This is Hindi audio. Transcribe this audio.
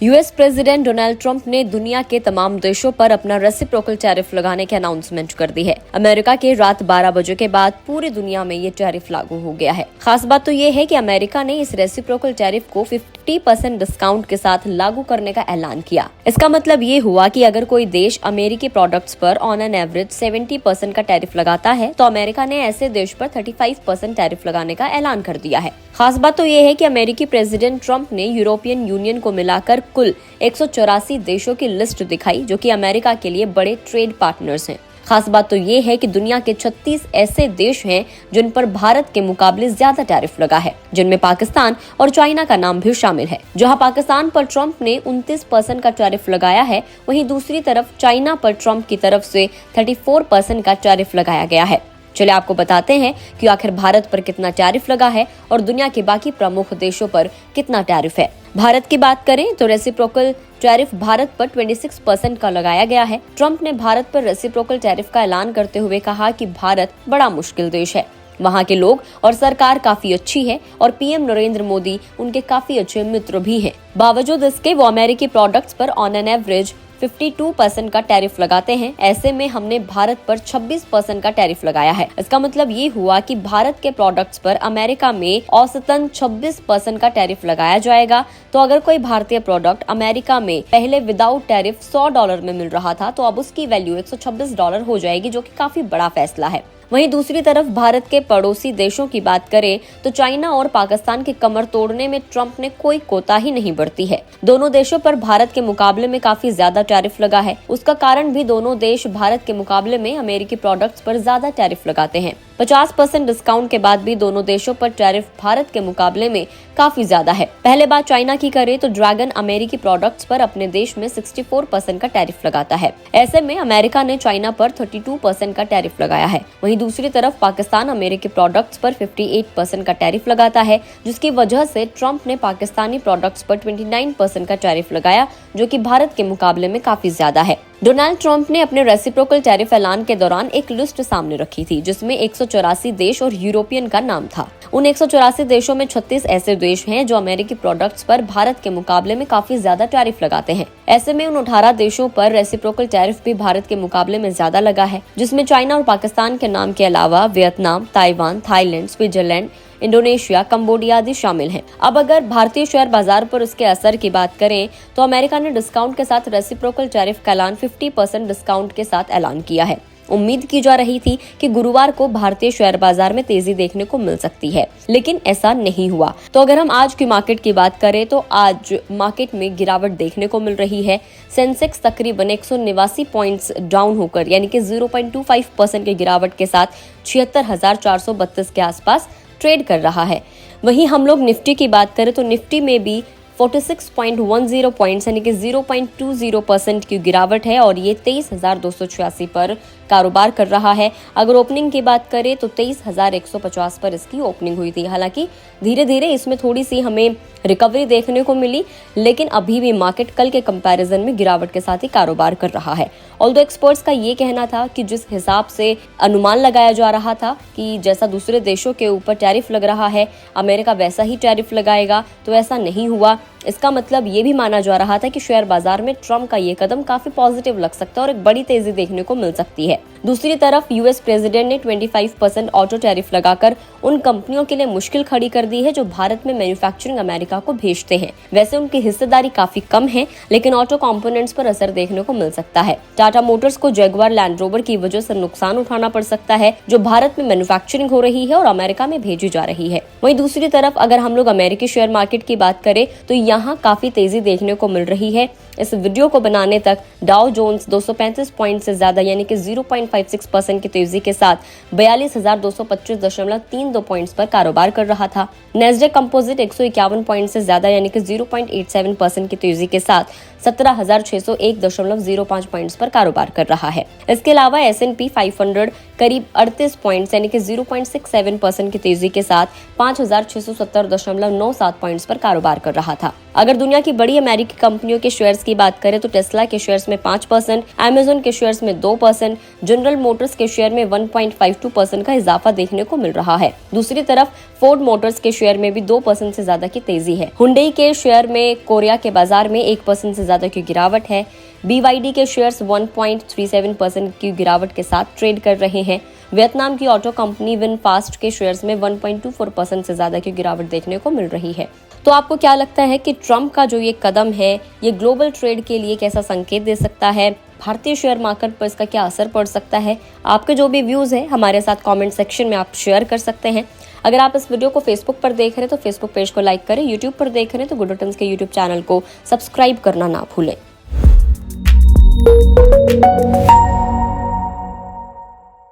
यूएस प्रेसिडेंट डोनाल्ड ट्रंप ने दुनिया के तमाम देशों पर अपना रेसिप्रोकल टैरिफ लगाने की अनाउंसमेंट कर दी है। अमेरिका के रात 12 बजे के बाद पूरी दुनिया में ये टैरिफ लागू हो गया है। खास बात तो ये है कि अमेरिका ने इस रेसिप्रोकल टैरिफ को 50% डिस्काउंट के साथ लागू करने का ऐलान किया। इसका मतलब ये हुआ कि अगर कोई देश अमेरिकी प्रोडक्ट्स पर ऑन एन एवरेज 70% का टैरिफ लगाता है तो अमेरिका ने ऐसे देश पर 35% टैरिफ लगाने का ऐलान कर दिया है। खास बात तो ये है कि अमेरिकी प्रेसिडेंट ट्रंप ने यूरोपियन यूनियन को मिलाकर कुल 184 देशों की लिस्ट दिखाई जो कि अमेरिका के लिए बड़े ट्रेड पार्टनर्स हैं। खास बात तो ये है कि दुनिया के 36 ऐसे देश हैं जिन पर भारत के मुकाबले ज्यादा टैरिफ लगा है, जिनमें पाकिस्तान और चाइना का नाम भी शामिल है। जहां पाकिस्तान पर ट्रंप ने 29% का टैरिफ लगाया है, वहीं दूसरी तरफ चाइना पर ट्रंप की तरफ से 34% का टैरिफ लगाया गया है। चलिए आपको बताते हैं कि आखिर भारत पर कितना टैरिफ लगा है और दुनिया के बाकी प्रमुख देशों पर कितना टैरिफ है। भारत की बात करें तो रेसिप्रोकल टैरिफ भारत पर 26% का लगाया गया है। ट्रंप ने भारत पर रेसिप्रोकल टैरिफ का ऐलान करते हुए कहा कि भारत बड़ा मुश्किल देश है, वहाँ के लोग और सरकार काफी अच्छी है और पीएम नरेंद्र मोदी उनके काफी अच्छे मित्र भी हैं। बावजूद इसके वो अमेरिकी प्रोडक्ट्स पर ऑन एन एवरेज 52% का टैरिफ लगाते हैं। ऐसे में हमने भारत पर 26% का टैरिफ लगाया है। इसका मतलब ये हुआ कि भारत के प्रोडक्ट्स पर अमेरिका में औसतन 26% का टैरिफ लगाया जाएगा। तो अगर कोई भारतीय प्रोडक्ट अमेरिका में पहले विदाउट टैरिफ $100 में मिल रहा था तो अब उसकी वैल्यू $126 हो जाएगी, जो कि काफी बड़ा फैसला है। वहीं दूसरी तरफ भारत के पड़ोसी देशों की बात करें तो चाइना और पाकिस्तान की कमर तोड़ने में ट्रंप ने कोई कोताही नहीं बरती है। दोनों देशों पर भारत के मुकाबले में काफी ज्यादा टैरिफ लगा है। उसका कारण भी दोनों देश भारत के मुकाबले में अमेरिकी प्रोडक्ट्स पर ज्यादा टैरिफ लगाते हैं। 50% डिस्काउंट के बाद भी दोनों देशों पर टैरिफ भारत के मुकाबले में काफी ज्यादा है। पहले बात चाइना की करें तो ड्रैगन अमेरिकी प्रोडक्ट्स पर अपने देश में 64% का टैरिफ लगाता है। ऐसे में अमेरिका ने चाइना पर 32% का टैरिफ लगाया है। वहीं दूसरी तरफ पाकिस्तान अमेरिकी प्रोडक्ट्स पर 58% का टैरिफ लगाता है, जिसकी वजह से ट्रंप ने पाकिस्तानी प्रोडक्ट्स पर 29% का टैरिफ लगाया, जो कि भारत के मुकाबले में काफी ज्यादा है। डोनाल्ड ट्रंप ने अपने रेसिप्रोकल टैरिफ ऐलान के दौरान एक लिस्ट सामने रखी थी जिसमें 184 देश और यूरोपियन का नाम था। उन 184 देशों में 36 ऐसे देश हैं जो अमेरिकी प्रोडक्ट्स पर भारत के मुकाबले में काफी ज्यादा टैरिफ लगाते हैं। ऐसे में उन 18 देशों पर रेसिप्रोकल टैरिफ भी भारत के मुकाबले में ज्यादा लगा है, जिसमें चाइना और पाकिस्तान के नाम के अलावा Vietnam, Taiwan, Thailand, Switzerland, Indonesia, Cambodia आदि शामिल हैं। अब अगर भारतीय शेयर बाजार पर उसके असर की बात करें तो अमेरिका ने डिस्काउंट के साथ रेसिप्रोकल टैरिफ का ऐलान 50% डिस्काउंट के साथ ऐलान किया है। उम्मीद की जा रही थी कि गुरुवार को भारतीय शेयर बाजार में तेजी देखने को मिल सकती है, लेकिन ऐसा नहीं हुआ। तो अगर हम आज की मार्केट की बात करें तो आज मार्केट में गिरावट देखने को मिल रही है। सेंसेक्स तकरीबन 189 पॉइंट्स डाउन होकर यानी कि 0.25% की गिरावट के साथ 76,432 के आसपास ट्रेड कर रहा है। वहीं हम लोग निफ्टी की बात करें तो निफ्टी में भी 46.10 पॉइंट्स यानी कि 0.20% की गिरावट है और ये 23,286 पर कारोबार कर रहा है। अगर ओपनिंग की बात करें तो 23,150 पर इसकी ओपनिंग हुई थी। हालांकि धीरे धीरे इसमें थोड़ी सी हमें रिकवरी देखने को मिली, लेकिन अभी भी मार्केट कल के कंपैरिजन में गिरावट के साथ ही कारोबार कर रहा है। ऑल्दो एक्सपर्ट्स का ये कहना था कि जिस हिसाब से अनुमान लगाया जा रहा था कि जैसा दूसरे देशों के ऊपर टैरिफ लग रहा है अमेरिका वैसा ही टैरिफ लगाएगा, तो ऐसा नहीं हुआ। इसका मतलब ये भी माना जा रहा था कि शेयर बाजार में ट्रंप का ये कदम काफी पॉजिटिव लग सकता है और एक बड़ी तेजी देखने को मिल सकती है। दूसरी तरफ यूएस प्रेसिडेंट ने 25% ऑटो टैरिफ लगाकर उन कंपनियों के लिए मुश्किल खड़ी कर दी है जो भारत में मैन्युफैक्चरिंग अमेरिका को भेजते हैं। वैसे उनकी हिस्सेदारी काफी कम है, लेकिन ऑटो कंपोनेंट्स पर असर देखने को मिल सकता है। टाटा मोटर्स को जगुआर लैंड रोवर की वजह से नुकसान उठाना पड़ सकता है जो भारत में मैन्युफैक्चरिंग हो रही है और अमेरिका में भेजी जा रही है। वहीं दूसरी तरफ अगर हम लोग अमेरिकी शेयर मार्केट की बात करें तो यहाँ काफी तेजी देखने को मिल रही है। इस वीडियो को बनाने तक डाउ जोन्स 235 पॉइंट से ज्यादा यानी कि 0.56% की तेजी के साथ 42,225.32 पॉइंट्स पर कारोबार कर रहा था। नेस्डेक कंपोजिट 151 पॉइंट से ज्यादा यानी कि 0.87% की तेजी के साथ 17,601.05 पॉइंट्स पर कारोबार कर रहा है। इसके अलावा S&P 500 करीब 38 पॉइंट्स यानी कि 0.67% की तेजी के साथ 5,670.97 पॉइंट्स पर कारोबार कर रहा था। अगर दुनिया की बड़ी अमेरिकी कंपनियों के शेयर्स की बात करें तो टेस्ला के शेयर्स में 5%, अमेजन के शेयर्स में 2%, जनरल मोटर्स के शेयर में 1.52% का इजाफा देखने को मिल रहा है। दूसरी तरफ फोर्ड मोटर्स के शेयर में भी 2% से ज्यादा की तेजी है। हुंडई के शेयर में कोरिया के बाजार में 1% से ज्यादा की गिरावट है। BYD के शेयर्स 1.37% की गिरावट के साथ ट्रेड कर रहे हैं। वियतनाम की ऑटो कंपनी विनफास्ट के शेयर्स में 1.24% से ज्यादा की गिरावट देखने को मिल रही है। तो आपको क्या लगता है कि ट्रंप का जो ये कदम है, ये ग्लोबल ट्रेड के लिए कैसा संकेत दे सकता है? भारतीय शेयर मार्केट पर इसका क्या असर पड़ सकता है? आपके जो भी व्यूज है हमारे साथ कमेंट सेक्शन में आप शेयर कर सकते हैं। अगर आप इस वीडियो को फेसबुक पर देख रहे हैं तो फेसबुक पेज को लाइक करें, यूट्यूब पर देख रहे हैं तो गुड रिटर्न्स के यूट्यूब चैनल को सब्सक्राइब करना ना भूलें।